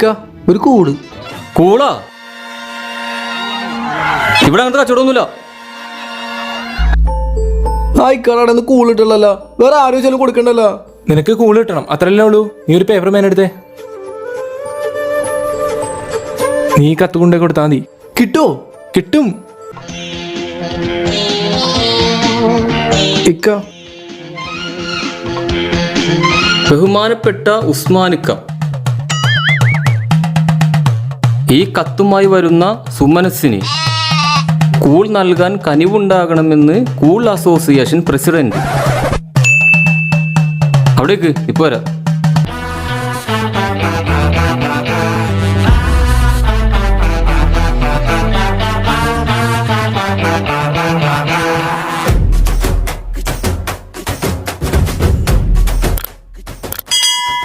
ഇക്ക ഒരു കൂട്. കൂളാ? ഇവിടെ അങ്ങനത്തെ കച്ചവടമൊന്നുമില്ല. ആ ഇക്കാടെ കൂളിട്ടുള്ളല്ലോ, വേറെ ആരും വെച്ചാലും കൊടുക്കണ്ടല്ലോ. നിനക്ക് കൂള് കിട്ടണം, അത്രയല്ലേ ഉള്ളൂ. നീ ഒരു പേപ്പർ മേൻ എടുത്തേ, നീ കത്ത് കൊണ്ടേ കൊടുത്താൽ മതി. കിട്ടോ? കിട്ടും. ഇക്ക ബഹുമാനപ്പെട്ട ഉസ്മാനിക്ക, ഈ കത്തുമായി വരുന്ന സുമനസ്സിന് കൂൾ നൽകാൻ കനിവുണ്ടാകണമെന്ന് കൂൾ അസോസിയേഷൻ പ്രസിഡന്റ്. അവിടേക്ക് ഇപ്പൊ വരാം.